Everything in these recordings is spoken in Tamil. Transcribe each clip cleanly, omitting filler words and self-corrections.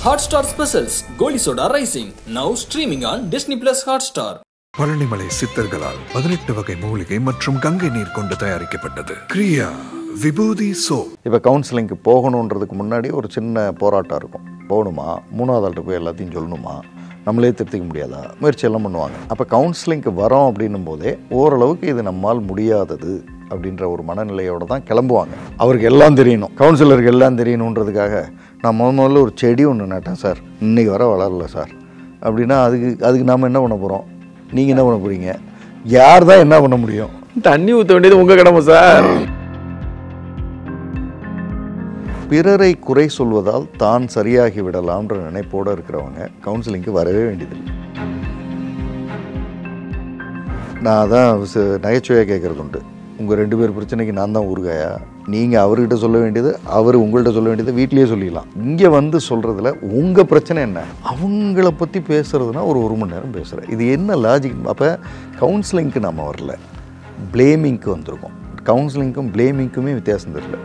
Hotstar Specials Goli Soda Rising now streaming on Disney Plus Hotstar. Palanimalai சித்தர்களால் 18 வகை மூலிகை மற்றும் கங்கை நீர் கொண்டு தயாரிக்கப்பட்டது கிரியா விபூதி சோப். இப்போ கவுன்சிலிங்க்கு போகணுன்றதுக்கு முன்னாடி ஒரு சின்ன போராட்டம் இருக்கும். போகணுமா, மூணாவது ஆள்கிட்ட போய் எல்லாத்தையும் சொல்லணுமா, நம்மளே திருத்திக்க முடியாதா, முயற்சியெல்லாம் பண்ணுவாங்க. அப்போ கவுன்சிலிங்க்கு வரோம் அப்படின்னும் போதே ஓரளவுக்கு இது நம்மால் முடியாதது அப்படின்ற ஒரு மனநிலையோடு தான் கிளம்புவாங்க. அவருக்கு எல்லாம் தெரியணும், கவுன்சிலருக்கு எல்லாம் தெரியணுன்றதுக்காக நான் முதல்ல ஒரு செடி ஒன்று நட்டேன் சார், இன்றைக்கி வர வளரல சார் அப்படின்னா அதுக்கு நாம் என்ன பண்ண போகிறோம்? நீங்கள் என்ன பண்ண போகிறீங்க? யார் தான் என்ன பண்ண முடியும்? தண்ணி ஊற்ற வேண்டியது உங்கள் கடமை சார். பிறரை குறை சொல்வதால் தான் சரியாகி விடலாம்ன்ற நினைப்போடு இருக்கிறவங்க கவுன்சிலிங்க்கு வரவே வேண்டியதில்லை. நான் அதான் நகைச்சுவையாக கேட்குறது உண்டு. உங்கள் 2 பேர் பிரச்சனைக்கு நான் தான் ஊறுகாயா? நீங்கள் அவர்கிட்ட சொல்ல வேண்டியது, அவர் உங்கள்கிட்ட சொல்ல வேண்டியது வீட்லேயே சொல்லிடலாம். இங்கே வந்து சொல்கிறதுல உங்கள் பிரச்சனை என்ன, அவங்கள பற்றி பேசுகிறதுனா ஒரு மணி நேரம் பேசுகிறேன். இது என்ன லாஜிக்? அப்போ கவுன்சிலிங்க்கு நம்ம வரல, ப்ளேமிங்க்கு வந்திருக்கோம். கவுன்சிலிங்க்கும் ப்ளேமிங்க்குமே வித்தியாசம் தெரியல.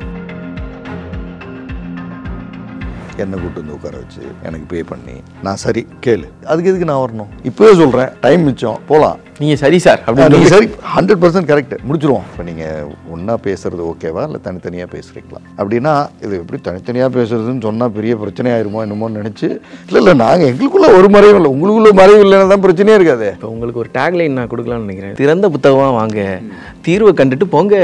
என்னை கூட்டு வந்து உட்கார வச்சு எனக்கு பே பண்ணி நான் சரி கேளு, அதுக்கு எதுக்கு நான் வரணும்? இப்போவே சொல்கிறேன், டைம் மிச்சம், போகலாம். நீங்கள் சரி சார் அப்படின்னு நீங்கள் சரி 100% கரெக்ட், முடிச்சிருவோம். இப்போ நீங்கள் ஒன்றா பேசுகிறது ஓகேவா, இல்லை தனித்தனியாக பேசுகிறீங்களா அப்படின்னா, இது எப்படி தனித்தனியாக பேசுறதுன்னு சொன்னால் பெரிய பிரச்சனை ஆயிருமோ என்னமோன்னு நினச்சி, இல்லை நாங்கள் எங்களுக்குள்ள ஒரு மறைவும் இல்லை, உங்களுக்குள்ள மறைவு இல்லைன்னா தான் பிரச்சனையே இருக்காது. இப்போ உங்களுக்கு ஒரு டேக்லைன் நான் கொடுக்கலான்னு நினைக்கிறேன். திறந்த புத்தகமாக வாங்க, தீர்வை கண்டுட்டு போங்க.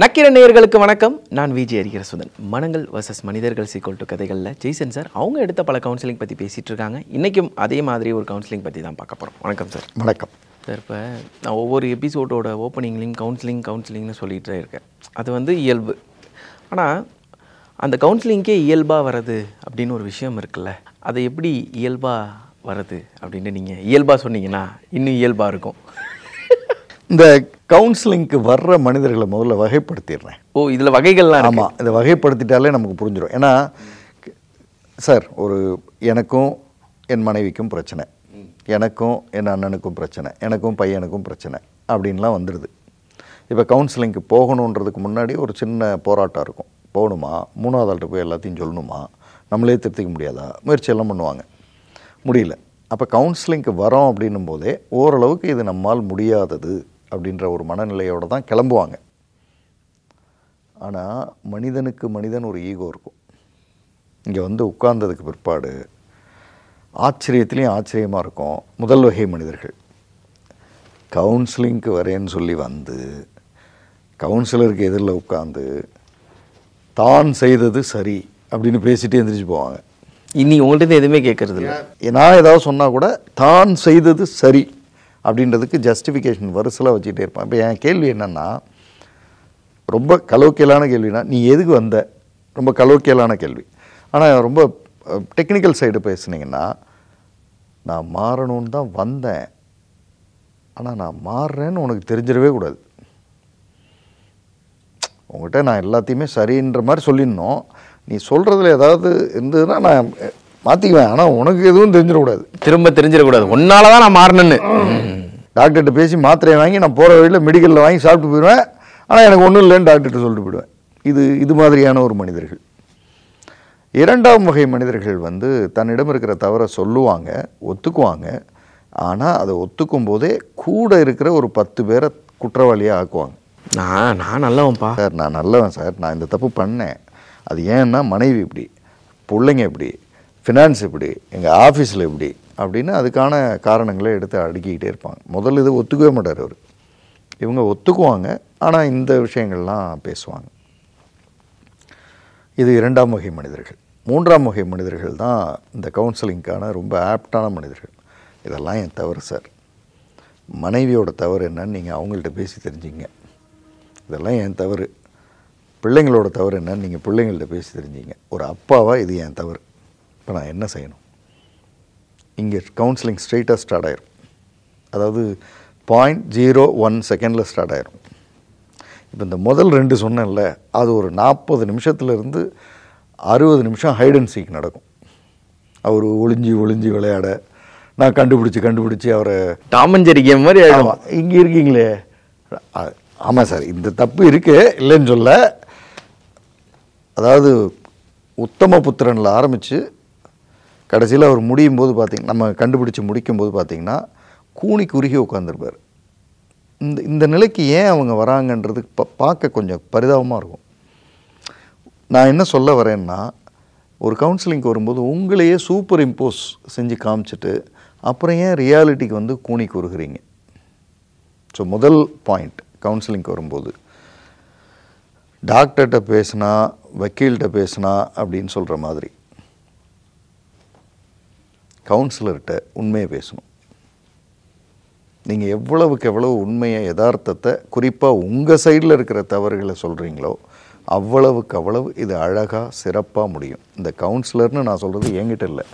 நக்கிர நேயர்களுக்கு வணக்கம். நான் விஜய் ஹரிஹரசுதன். மனங்கள் வர்சஸ் மனிதர்கள் = கதைகளில் ஜெய்சன் சார் அவங்க எடுத்த பல கவுன்சிலிங் பற்றி பேசிகிட்டு இருக்காங்க. இன்றைக்கும் அதே மாதிரி ஒரு கவுன்சிலிங் பற்றி தான் பார்க்க போகிறோம். வணக்கம் சார். வணக்கம் சார். இப்போ நான் ஒவ்வொரு எபிசோடோட ஓப்பனிங்லையும் கவுன்சிலிங்னு சொல்லிகிட்டே இருக்கேன். அது இயல்பு. ஆனால் அந்த கவுன்சிலிங்கே இயல்பாக வர்றது அப்படின்னு ஒரு விஷயம் இருக்குல்ல, அது எப்படி இயல்பாக வருது அப்படின்னு நீங்கள் இயல்பாக சொன்னீங்கன்னா இன்னும் இயல்பாக இருக்கும். இந்த கவுன்சிலிங்க்கு வர்ற மனிதர்களை முதல்ல வகைப்படுத்திடுறேன். ஓ, இதில் வகைகள்லாம்? ஆமாம், இதை வகைப்படுத்திட்டாலே நமக்கு புரிஞ்சிடும். ஏன்னா சார், எனக்கும் என் மனைவிக்கும் பிரச்சனை, எனக்கும் என் அண்ணனுக்கும் பிரச்சனை, எனக்கும் பையனுக்கும் பிரச்சனை அப்படின்லாம் வந்துடுது. இப்போ கவுன்சிலிங்க்கு போகணுன்றதுக்கு முன்னாடி ஒரு சின்ன போராட்டம் இருக்கும். போகணுமா, மூணாவது ஆள்கிட்ட போய் எல்லாத்தையும் சொல்லணுமா, நம்மளே திருத்திக்க முடியாதா, முயற்சியெல்லாம் பண்ணுவாங்க. முடியல. அப்போ கவுன்சிலிங்க்கு வரோம் அப்படின்னும் போதே ஓரளவுக்கு இது நம்மால் முடியாதது அப்படின்ற ஒரு மனநிலையோடு தான் கிளம்புவாங்க. ஆனால் மனிதனுக்கு மனிதன் ஒரு ஈகோ இருக்கும். இங்கே வந்து உட்கார்ந்ததுக்கு பிற்பாடு ஆச்சரியத்துலேயும் ஆச்சரியமாக இருக்கும். முதல் வகை மனிதர்கள் கவுன்சிலிங்க்கு வரேன்னு சொல்லி வந்து கவுன்சிலருக்கு எதிரில் உட்காந்து தான் செய்தது சரி அப்படின்னு பேசிட்டு எந்திரிச்சு போவாங்க. இனி உங்கள்கிட்ட எதுவுமே கேட்கறது இல்லை. நான் ஏதாவது சொன்னால் கூட தான் செய்தது சரி அப்படின்றதுக்கு ஜஸ்டிஃபிகேஷன் வரிசலாக வச்சுக்கிட்டே இருப்பான். இப்போ என் கேள்வி என்னென்னா, ரொம்ப கலோக்கியலான கேள்வினா, நீ எதுக்கு வந்த, ரொம்ப கலோக்கியலான கேள்வி. ஆனால் ரொம்ப டெக்னிக்கல் சைடு பேசுனீங்கன்னா, நான் மாறணும்னு தான் வந்தேன், ஆனால் நான் மாறுறேன்னு உனக்கு தெரிஞ்சிடவே கூடாது. உங்கள்கிட்ட நான் எல்லாத்தையுமே சரின்ற மாதிரி சொல்லிடணும். நீ சொல்கிறதுல ஏதாவது இருந்ததுன்னா நான் மாற்றிக்குவேன், ஆனால் உனக்கு எதுவும் தெரிஞ்சிடக்கூடாது, திரும்ப தெரிஞ்சிடக்கூடாது. ஒன்னால தான் நான் மாறினேன்னு டாக்டர்கிட்ட பேசி மாத்திரையை வாங்கி நான் போகிற வழியில் மெடிக்கலில் வாங்கி சாப்பிட்டு போயிடுவேன், ஆனால் எனக்கு ஒன்றும் இல்லைன்னு டாக்டர்கிட்ட சொல்லிட்டு போயிடுவேன். இது மாதிரியான ஒரு மனிதர்கள். இரண்டாம் வகை மனிதர்கள் வந்து தன்னிடம் இருக்கிற தவறை சொல்லுவாங்க, ஒத்துக்குவாங்க. ஆனால் அதை ஒத்துக்கும் போதே கூட இருக்கிற ஒரு 10 பேரை குற்றவாளியாக ஆக்குவாங்க. நான் நல்லவன்ப்பா சார், நான் நல்லவன் சார், நான் இந்த தப்பு பண்ணேன், அது ஏன்னா மனைவி இப்படி, பிள்ளைங்க இப்படி, ஃபினான்ஸ் இப்படி, எங்கள் ஆஃபீஸில் இப்படி அப்படின்னு அதுக்கான காரணங்களை எடுத்து அடுக்கிக்கிட்டே இருப்பாங்க. முதல்ல இது ஒத்துக்கவே மாட்டார் அவர். இவங்க ஒத்துக்குவாங்க, ஆனால் இந்த விஷயங்கள்லாம் பேசுவாங்க. இது இரண்டாம் வகை மனிதர்கள். மூன்றாம் வகை மனிதர்கள் தான் இந்த கவுன்சிலிங்க்கான ரொம்ப ஆப்டான மனிதர்கள். இதெல்லாம் என் தவறு சார், மனைவியோட தவறு என்னன்னு நீங்கள் அவங்கள்ட்ட பேசி தெரிஞ்சிங்க. இதெல்லாம் என் தவறு, பிள்ளைங்களோட தவறு என்னன்னு நீங்கள் பிள்ளைங்கள்ட்ட பேசி தெரிஞ்சிங்க. ஒரு அப்பாவாக இது என் தவறு, இப்போ நான் என்ன செய்யணும்? இங்கே கவுன்சிலிங் ஸ்ட்ரெயிட்டாக ஸ்டார்ட் ஆகிரும். அதாவது 0.01 செகண்டில் ஸ்டார்ட் ஆகிரும். இப்போ இந்த முதல் 2 சொன்னேன்ல, அது ஒரு 40 நிமிஷத்துலேருந்து 60 நிமிஷம் ஹைட் அண்ட் சீக் நடக்கும். அவர் ஒளிஞ்சி விளையாட, நான் கண்டுபிடிச்சி அவரை டாம் அண்ட் ஜெர்ரி கேம் மாதிரி ஆயிடும். இங்கே இருக்கீங்களே. ஆமாம் சார், இந்த தப்பு இருக்கு, இல்லைன்னு சொல்ல. அதாவது உத்தம புத்திரனில் ஆரம்பித்து கடைசியில் அவர் முடியும் போது பார்த்திங்கன்னா, நம்ம கண்டுபிடிச்சி முடிக்கும்போது பார்த்திங்கன்னா கூனி குறுகி உட்காந்துருப்பார். இந்த நிலைக்கு ஏன் அவங்க வராங்கன்றது பார்க்க கொஞ்சம் பரிதாபமாக இருக்கும். நான் என்ன சொல்ல வரேன்னா, ஒரு கவுன்சிலிங்க்கு வரும்போது உங்களையே சூப்பர் இம்போஸ் செஞ்சு காமிச்சிட்டு அப்புறம் ஏன் ரியாலிட்டிக்கு வந்து கூனி கூறுகிறீங்க? ஸோ முதல் பாயிண்ட், கவுன்சிலிங்க்கு வரும்போது டாக்டர்கிட்ட பேசினா வக்கீல்கிட்ட பேசினா அப்படின்னு சொல்கிற மாதிரி கவுன்சிலர்கிட்ட உண்மையை பேசணும். நீங்கள் எவ்வளவுக்கு எவ்வளவு உண்மையை யதார்த்தத்தை குறிப்பாக உங்கள் சைடில் இருக்கிற தவறுகளை சொல்கிறீங்களோ அவ்வளவுக்கு அவ்வளவு இது அழகாக சிறப்பாக முடியும். இந்த கவுன்சிலர்னு நான் சொல்கிறது என்கிட்ட இல்லை,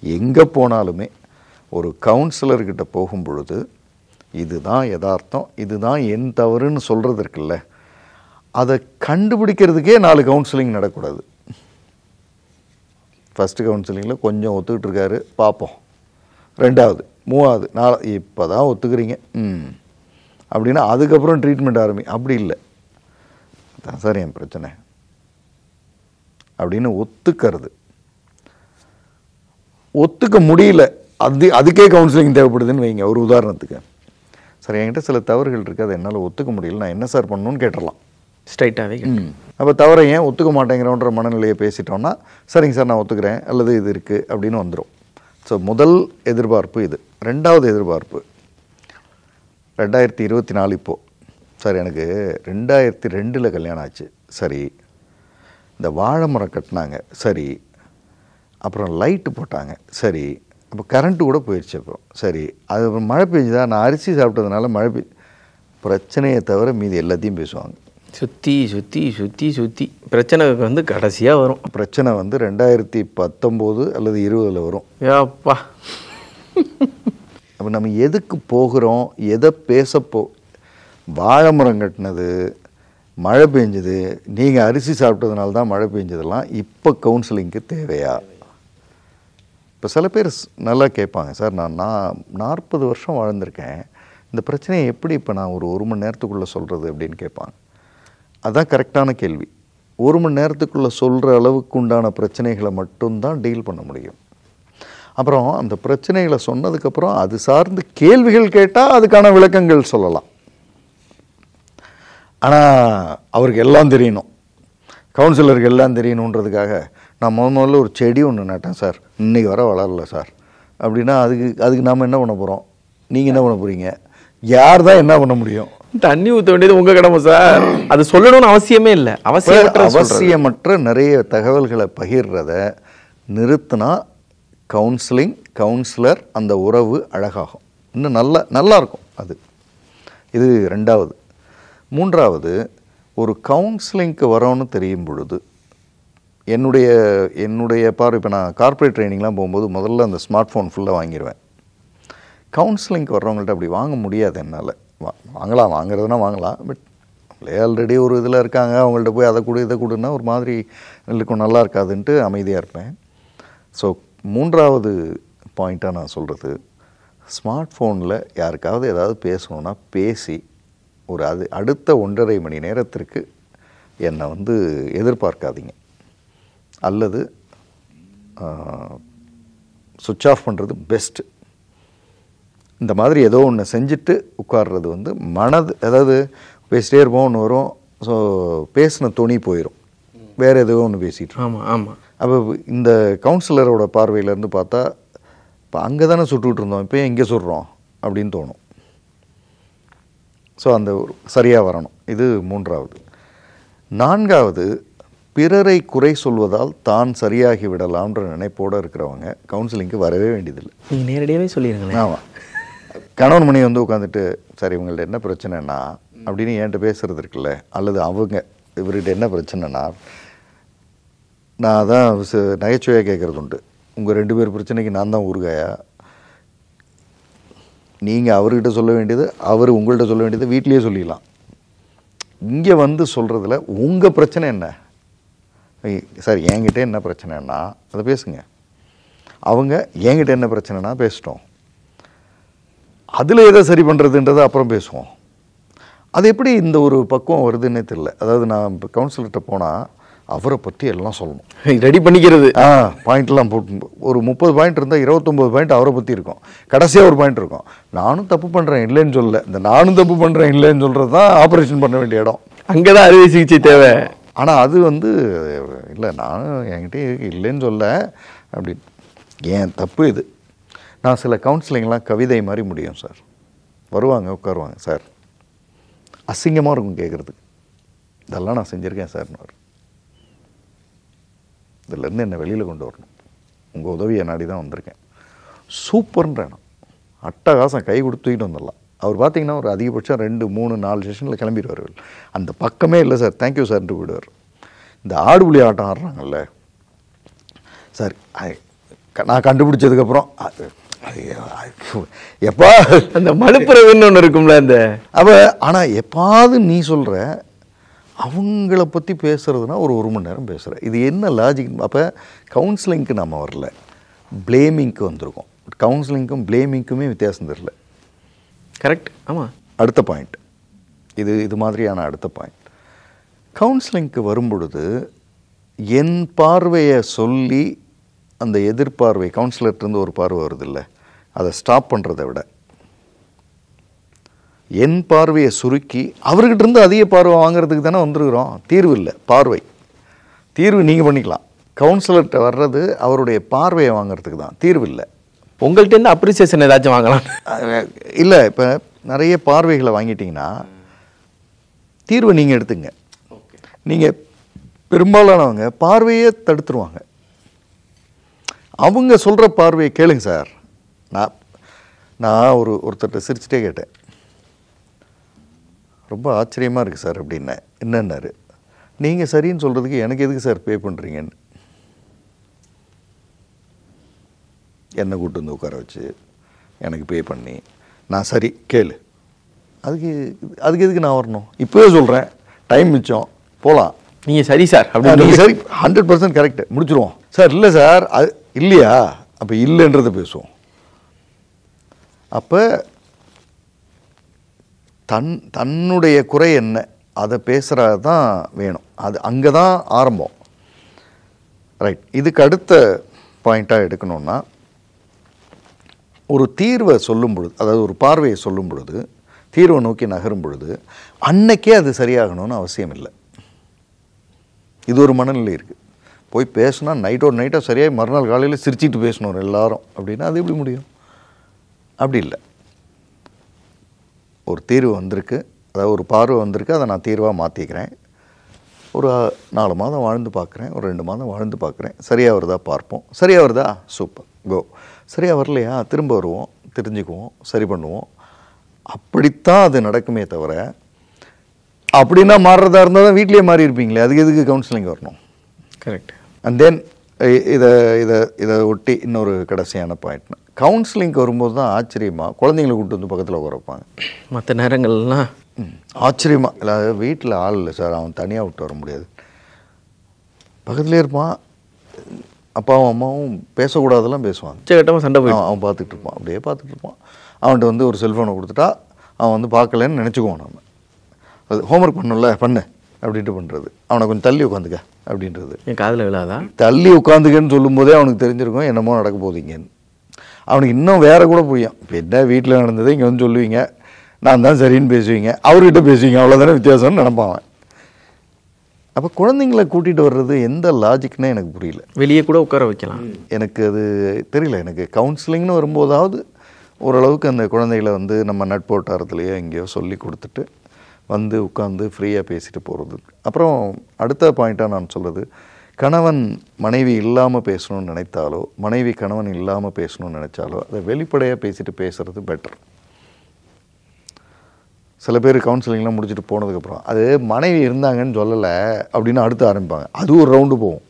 எங்கே போனாலுமே ஒரு கவுன்சிலர்கிட்ட போகும் பொழுது இதுதான் யதார்த்தம், இதுதான் என் தவறுன்னு சொல்கிறது இருக்குல்ல, அதை கண்டுபிடிக்கிறதுக்கே 4 கவுன்சிலிங் நடக்கூடாது. ஃபஸ்ட்டு கவுன்சிலிங்கில் கொஞ்சம் ஒத்துக்கிட்டு இருக்காரு, பார்ப்போம். 2வது 3வது 4 இப்போ தான் ஒத்துக்கிறீங்க அப்படின்னா அதுக்கப்புறம் ட்ரீட்மெண்ட் அப்படி இல்லை. அதான் சார் என் பிரச்சனை அப்படின்னு ஒத்துக்கிறது. ஒத்துக்க முடியல, அதுக்கே கவுன்சிலிங் தேவைப்படுதுன்னு வைங்க. ஒரு உதாரணத்துக்கு, சார் என்கிட்ட சில தவறுகள் இருக்குது, அதை என்னால் ஒத்துக்க முடியல, நான் என்ன சார் பண்ணணும்னு கேட்டுடலாம் ஸ்ட்ரைட்டாகவே. அப்போ தவறை ஏன் ஒத்துக்க மாட்டேங்கிறோன்ற மனநிலையை பேசிட்டோம்னா, சரிங்க சார் நான் ஒத்துக்கிறேன் அல்லது இது இருக்குது அப்படின்னு வந்துடும். ஸோ முதல் எதிர்பார்ப்பு இது. 2வது எதிர்பார்ப்பு 2024 இப்போது, சார் எனக்கு 2002 கல்யாணம் ஆச்சு, சரி. இந்த வாழை மரம் கட்டினாங்க, சரி. அப்புறம் லைட்டு போட்டாங்க, சரி. அப்போ கரண்ட்டு கூட போயிடுச்சு, அப்போ சரி. அது மழை பெஞ்சுதா, நான் அரிசி சாப்பிட்டதுனால மழை பிரச்சனையை தவிர மீதி எல்லாத்தையும் பேசுவாங்க. சுற்றி சுற்றி சுற்றி சுற்றி பிரச்சனை வந்து கடைசியாக வரும். பிரச்சனை வந்து 2019 அல்லது 20 வரும். ஏப்பா, அப்போ நம்ம எதுக்கு போகிறோம், எதை வாழை மரம் கட்டினது, மழை பெஞ்சது, நீங்கள் அரிசி சாப்பிட்டதுனால தான் மழை பெஞ்சதெல்லாம் இப்போ கவுன்சிலிங்க்கு தேவையா? இப்போ சில பேர் நல்லா கேட்பாங்க, சார் நான் 40 வருஷம் வாழ்ந்திருக்கேன், இந்த பிரச்சனையை எப்படி இப்போ நான் ஒரு மணி நேரத்துக்குள்ளே சொல்கிறது அப்படின்னு கேட்பாங்க. அதுதான் கரெக்டான கேள்வி. 1 மணி நேரத்துக்குள்ளே சொல்கிற அளவுக்கு உண்டான பிரச்சனைகளை மட்டும்தான் டீல் பண்ண முடியும். அப்புறம் அந்த பிரச்சனைகளை சொன்னதுக்கப்புறம் அது சார்ந்து கேள்விகள் கேட்டால் அதுக்கான விளக்கங்கள் சொல்லலாம். ஆனால் அவருக்கு எல்லாம் தெரியணும், கவுன்சிலருக்கு எல்லாம் தெரியணுன்றதுக்காக நான் முதல்ல ஒரு செடி ஒன்று நட்டேன் சார், இன்றைக்கி வர வளரல சார் அப்படின்னா அதுக்கு நாம் என்ன பண்ண போகிறோம்? நீங்கள் என்ன பண்ண போகிறீங்க? யார் தான் என்ன பண்ண முடியும்? தண்ணி ஊற்ற வேண்டியது உங்கள் கடமை சார். அது சொல்லணும்னு அவசியமே இல்லை. அவசியமற்ற நிறைய தகவல்களை பகிர்றத நிறுத்தினா கவுன்சிலர் அந்த உறவு அழகாகும், இன்னும் நல்லா இருக்கும். இது 2வது. 3வது, ஒரு கவுன்சிலிங்க்கு வரோன்னு தெரியும் பொழுது என்னுடைய பார்வை, இப்போ நான் கார்ப்பரேட் ட்ரைனிங்லாம் போகும்போது முதல்ல அந்த ஸ்மார்ட் ஃபோன் ஃபுல்லாக வாங்கிடுவேன். கவுன்சிலிங்க்கு வர்றவங்கள்ட்ட அப்படி வாங்க முடியாது என்னால். வாங்குறதுனா வாங்கலாம், பட் ஆல்ரெடி ஒரு இதில் இருக்காங்க, அவங்கள்ட்ட போய் அதை கொடு இதை கொடுன்னா ஒரு மாதிரி இருக்கும், நல்லா இருக்காதுன்ட்டு அமைதியாக இருப்பேன். ஸோ 3வது பாயிண்ட்டாக நான் சொல்கிறது, ஸ்மார்ட் ஃபோனில் யாருக்காவது ஏதாவது பேசணுன்னா பேசி அடுத்த 1.5 மணி நேரத்திற்கு என்னை வந்து எதிர்பார்க்காதீங்க, அல்லது சுவிட்ச் ஆஃப் பண்ணுறது பெஸ்ட்டு. இந்த மாதிரி ஏதோ ஒன்று செஞ்சுட்டு உட்கார்றது வந்து அதாவது பேசிட்டே இருப்போம், ஒன்று வரும், ஸோ பேசின துணி போயிடும், வேறு ஏதோ ஒன்று பேசிகிட்டு. ஆமாம். அப்போ இந்த கவுன்சிலரோட பார்வையிலேருந்து பார்த்தா, இப்போ அங்கே தானே சுட்டுக்கிட்டு இருந்தோம், இப்போ எங்கே சுடுறோம் அப்படின்னு தோணும். ஸோ அந்த சரியாக வரணும். இது 3வது. 4வது, பிறரை குறை சொல்வதால் தான் சரியாகி விடலாம்ன்ற நினைப்போடு இருக்கிறவங்க கவுன்சிலிங்க்கு வரவே வேண்டியதில்லை. நீங்கள் நேரடியாகவே சொல்லிடுங்களேன். ஆமாம், கணவன் மணி வந்து உட்காந்துட்டு, சரி இவங்கள்ட்ட என்ன பிரச்சனைனா அப்படின்னு என்கிட்ட பேசுகிறது இருக்குல்ல, அல்லது இவர்கிட்ட என்ன பிரச்சனைனா, நான் அதான் நகைச்சுவையாக கேட்குறது உண்டு, உங்கள் 2 பேர் பிரச்சனைக்கு நான் தான் ஊறுகாயா? நீங்கள் அவர்கிட்ட சொல்ல வேண்டியது, அவர் உங்கள்கிட்ட சொல்ல வேண்டியது வீட்லேயே சொல்லிடலாம். இங்கே வந்து சொல்கிறதுல உங்கள் பிரச்சனை என்ன? சார் என்கிட்ட என்ன பிரச்சனைன்னா அதை பேசுங்க, அவங்க என்கிட்ட என்ன பிரச்சனைனா பேசிட்டோம், அதில் எதை சரி பண்ணுறதுன்றதை அப்புறம் பேசுவோம். அது எப்படி இந்த ஒரு பக்குவம் வருதுன்னே தெரியல. அதாவது நான் இப்போ கவுன்சிலர்கிட்ட போனால் அவரை பற்றி எல்லாம் சொல்லணும், ரெடி பண்ணிக்கிறது. பாயிண்ட்லாம் போட்டு ஒரு 30 பாயிண்ட் இருந்தால் 29 பாயிண்ட் அவரை பற்றி இருக்கும், கடைசியாக ஒரு பாயிண்ட் இருக்கும். நானும் தப்பு பண்ணுறேன் இல்லைன்னு சொல்ல, இந்த நானும் தப்பு பண்ணுறேன் இல்லைன்னு சொல்கிறது தான் ஆப்ரேஷன் பண்ண வேண்டிய இடம். அங்கே தான் அறுவை சிகிச்சை தேவை. ஆனால் அது வந்து இல்லை, நானும் என்கிட்ட இல்லைன்னு சொல்ல அப்படி ஏன் தப்பு இது. நான் சில கவுன்சிலிங்லாம் கவிதை மாதிரி முடியும் சார். வருவாங்க உட்காருவாங்க, சார் அசிங்கமாக இருக்கும் கேட்குறதுக்கு, இதெல்லாம் நான் செஞ்சுருக்கேன் சார்னு. இதிலேருந்து என்னை வெளியில் கொண்டு வரணும், உங்கள் உதவியை நாடி தான் வந்திருக்கேன். சூப்பர்ன்றேன் நான், அட்டகாசம், கை கொடுத்து தூக்கிட்டு வந்துடலாம். அவர் பார்த்தீங்கன்னா ஒரு அதிகபட்சம் 2, 3, 4 செஷனில் கிளம்பிடுவார். அந்த பக்கமே இல்லை சார், தேங்க்யூ சார்ன்ட்டு போயிடுவார். இந்த ஆடுபுலி ஆட்டம் ஆடுறாங்கல்ல சார், நான் கண்டுபிடிச்சதுக்கப்புறம் எப்பா அந்த மலுப்புறவுன்னு ஒன்று இருக்கும்ல அந்த ஆனால் எப்பாவது நீ சொல்கிற அவங்கள பற்றி பேசுகிறதுனா ஒரு மணி நேரம் பேசுகிறேன். இது என்ன லாஜிக்? அப்போ கவுன்சிலிங்க்கு நம்ம வரல, ப்ளேமிங்க்கு வந்திருக்கோம். கவுன்சிலிங்க்கும் ப்ளேமிங்க்குமே வித்தியாசம் தெரியல. கரெக்ட். ஆமாம். அடுத்த பாயிண்ட் இது மாதிரியான அடுத்த பாயிண்ட். கவுன்சிலிங்க்கு வரும்பொழுது என் பார்வையை சொல்லி அந்த எதிர்பார்வை கவுன்சிலர்கிட்டருந்து ஒரு பார்வை வருது இல்லை, அதை ஸ்டாப் பண்ணுறதை விட என் பார்வையை சுருக்கி அவர்கிட்டருந்து அதிக பார்வை வாங்கிறதுக்கு தானே வந்துருக்குறோம். தீர்வு இல்லை, பார்வை. தீர்வு நீங்கள் பண்ணிக்கலாம். கவுன்சிலர்கிட்ட வர்றது அவருடைய பார்வையை வாங்கிறதுக்கு தான், தீர்வு இல்லை. உங்கள்கிட்ட அப்ரிசியேஷன் ஏதாச்சும் வாங்கலாம் இல்லை. இப்போ நிறைய பார்வைகளை வாங்கிட்டீங்கன்னா தீர்வை நீங்கள் எடுத்துங்க. நீங்கள் பெரும்பாலானவங்க பார்வையே தடுத்துருவாங்க. அவங்க சொல்கிற பார்வையை கேளுங்க சார். நான் ஒருத்தர்கிட்ட சிரிச்சுட்டே கேட்டேன், ரொம்ப ஆச்சரியமாக இருக்குது சார் அப்படின்னேன். என்னன்னாரு, நீங்கள் சரின்னு சொல்கிறதுக்கு எனக்கு எதுக்கு சார் பே பண்ணுறீங்கன்னு. என்னை கூட்டு வந்து உட்கார வச்சு எனக்கு பே பண்ணி நான் சரி கேளு, அதுக்கு எதுக்கு நான் வரணும்? இப்போவே சொல்கிறேன், டைம் மிச்சம், போகலாம். நீங்கள் சரி சார் அப்படி, நீங்கள் சரி 100% கரெக்டு, முடிச்சுருவோம் சார். இல்லை சார் அது இல்லையா, அப்போ இல்லைன்றதை பேசுவோம். அப்போ தன்னுடைய குறை என்ன அதை பேசுகிறது தான் வேணும். அது அங்கே தான் ஆரம்பம். ரைட். இதுக்கு அடுத்த பாயிண்ட்டாக எடுக்கணுன்னா, ஒரு தீர்வை சொல்லும் பொழுது, அதாவது ஒரு பார்வையை சொல்லும் பொழுது, தீர்வை நோக்கி நகரும் பொழுது அன்னைக்கே அது சரியாகணும்னு அவசியம் இல்லை. இது ஒரு மனநிலை இருக்குது. போய் பேசுனா நைட்டாக சரியாக மறுநாள் காலையில் சிரிச்சிட்டு பேசணும் எல்லாரும் அப்படின்னா அது எப்படி முடியும்? அப்படி இல்லை. ஒரு தீர்வு வந்திருக்கு, அதாவது ஒரு பார்வை வந்திருக்கு, அதை நான் தீர்வாக மாற்றிக்கிறேன். ஒரு 4 மாதம் வாழ்ந்து பார்க்குறேன், ஒரு 2 மாதம் வாழ்ந்து பார்க்குறேன், சரியாக வருதா பார்ப்போம். சரியாக வருதா, சூப்பர், கோ. சரியாக வரலையா, திரும்ப வருவோம், தெரிஞ்சுக்குவோம், சரி பண்ணுவோம். அப்படித்தான் அது நடக்குமே தவிர, அப்படின்னா மாறுறதா இருந்தால் தான் வீட்லேயே மாறி இருப்பீங்களே, அதுக்கு எதுக்கு கவுன்சிலிங் வரணும்? கரெக்ட். அண்ட் தென் இதை ஒட்டி இன்னொரு கடைசியான பாயிண்ட், கவுன்சிலிங்க்கு வரும்போது தான் ஆச்சரியமாக குழந்தைங்களை கூப்பிட்டு வந்து பக்கத்தில் உட்கார வைப்பாங்க. மற்ற நேரங்கள்லாம் ஆச்சரியமாக இல்லை, வீட்டில் ஆள் இல்லை சார், அவன் தனியாக விட்டு வர முடியாது, பக்கத்துலேயே இருப்பான். அப்பாவும் அம்மாவும் பேசக்கூடாதெல்லாம் பேசுவாங்க, உச்சகட்டமாக சண்டை போய் அவன் பார்த்துட்டு இருப்பான், அப்படியே பார்த்துட்டு இருப்பான். அவன்கிட்ட வந்து ஒரு செல்ஃபோனை கொடுத்துட்டா அவன் வந்து பார்க்கலன்னு நினச்சிக்குவோம். நம்ம அது ஹோம்ஒர்க் பண்ணல பண்ணு அப்படின்ட்டு பண்ணுறது, அவனை கொஞ்சம் தள்ளி உட்காந்துக்க அப்படின்றது. என் காதில் விழாதா? தள்ளி உட்காந்துக்கன்னு சொல்லும் போதே அவனுக்கு தெரிஞ்சிருக்கும் என்னமோ நடக்க போதிங்கன்னு. அவனுக்கு இன்னும் வேறு கூட புரியும். இப்போ என்ன வீட்டில் நடந்தது இங்கே வந்து சொல்லுவீங்க, நான் தான் சரின்னு பேசுவீங்க, அவர்கிட்ட பேசுவீங்க, அவ்வளோதானே வித்தியாசம்னு நினைப்பான். அப்போ குழந்தைங்களை கூட்டிகிட்டு வர்றது எந்த லாஜிக்னே எனக்கு புரியல. வெளியே கூட உட்கார வைக்கலாம், எனக்கு அது தெரியல. எனக்கு கவுன்சிலிங்னு வரும்போதாவது ஓரளவுக்கு அந்த குழந்தைகளை வந்து நம்ம நட்போட்டாரத்துலேயோ எங்கேயோ சொல்லி கொடுத்துட்டு வந்து உட்காந்து ஃப்ரீயாக பேசிட்டு போகிறது. அப்புறம் அடுத்த பாயிண்ட்டாக நான் சொல்கிறது, கணவன் மனைவி இல்லாமல் பேசணும்னு நினைத்தாலோ, மனைவி கணவன் இல்லாமல் பேசணும்னு நினச்சாலோ அதை வெளிப்படையாக பேசிட்டு பேசுகிறது பெட்டர். சில பேர் கவுன்சிலிங்லாம் முடிச்சுட்டு போனதுக்கப்புறம் அது மனைவி இருந்தாங்கன்னு சொல்லலை அப்படின்னு அடுத்து ஆரம்பிப்பாங்க. அது ஒரு ரவுண்டு போகும்.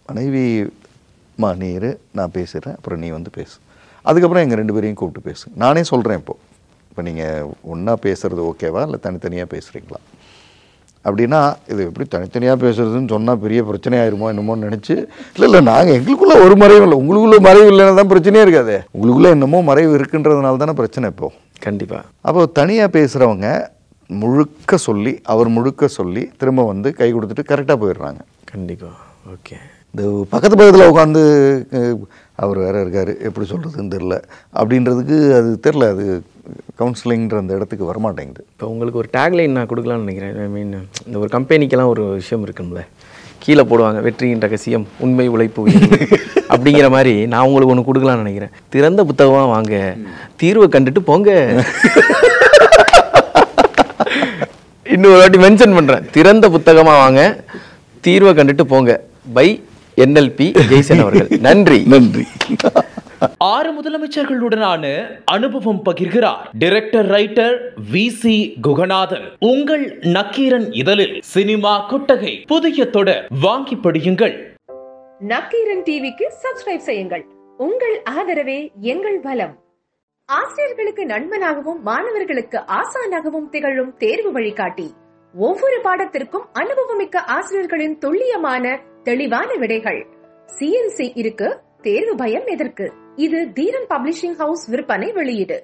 மனைவி நீ இரு, நான் பேசுகிறேன், அப்புறம் நீ வந்து பேசு, அதுக்கப்புறம் எங்கள் 2 பேரையும் கூப்பிட்டு பேசு. நானே சொல்கிறேன், இப்போ நீங்கள் ஒன்றா பேசுகிறது ஓகேவா இல்லை தனித்தனியாக பேசுகிறீங்களா அப்படின்னா இது எப்படி தனித்தனியாக பேசுறதுன்னு சொன்னால் பெரிய பிரச்சனை ஆயிருமோ என்னமோன்னு நினச்சி இல்லை நாங்கள் எங்களுக்குள்ளே ஒரு மறைவு இல்லை, உங்களுக்குள்ளே மறைவு இல்லைன்னா தான் பிரச்சனையே இருக்காது. உங்களுக்குள்ளே என்னமோ மறைவு இருக்குன்றதுனால தானே பிரச்சனை இப்போது. கண்டிப்பாக. அப்போ தனியாக பேசுகிறவங்க முழுக்க சொல்லி முழுக்க சொல்லி திரும்ப வந்து கை கொடுத்துட்டு கரெக்டாக போயிடுறாங்க. கண்டிப்பாக. ஓகே. இந்த பக்கத்தில் உட்காந்து அவர் வேறு இருக்கார் எப்படி சொல்கிறதுன்னு தெரில அப்படின்றதுக்கு அது தெரில, அது கவுன்சிலிங்கிற அந்த இடத்துக்கு வரமாட்டேங்குது. இப்போ உங்களுக்கு ஒரு டேக்லைன் நான் கொடுக்கலான்னு நினைக்கிறேன். ஐ மீன் இந்த ஒரு கம்பெனிக்கெல்லாம் ஒரு விஷயம் இருக்கும்ல, கீழே போடுவாங்க வெற்றியின் ரகசியம் உண்மை உழைப்பு அப்படிங்கிற மாதிரி நான் உங்களுக்கு ஒன்று கொடுக்கலான்னு நினைக்கிறேன். திறந்த புத்தகமாக வாங்க, தீர்வை கண்டுட்டு போங்க. இன்னொரு வாட்டி மென்ஷன் பண்ணுறேன், திறந்த புத்தகமாக வாங்க, தீர்வை கண்டுட்டு போங்க. பை NLP ஜெய்சன் அவர்கள். நன்றி. நன்றி. 6 முதலமைச்சர்களுடனான அனுபவம் பகிர்கிறார் டைரக்டர் ரைட்டர் VC குகநாதன். உங்கள் நக்கீரன் இதழில் சினிமா கொட்டகை புதிய தொடர் வாங்கி படியுங்கள். நக்கீரன் டிவிக்கு சப்ஸ்கிரைப் செய்யுங்கள். உங்கள் ஆதரவே எங்கள் பலம். ஆசிரியர்களுக்கு நண்பனாகவும் மாணவர்களுக்கு ஆசானாகவும் திகழும் தேர்வு வழிகாட்டி. ஒவ்வொரு பாடத்திற்கும் அனுபவமிக்க ஆசிரியர்களின் துல்லியமான தெளிவான விடைகள். CNC இருக்கு, தேர்வு பயம் எதற்கு? இது தீரன் பப்ளிஷிங் ஹவுஸ் விற்பனை வெளியீடு.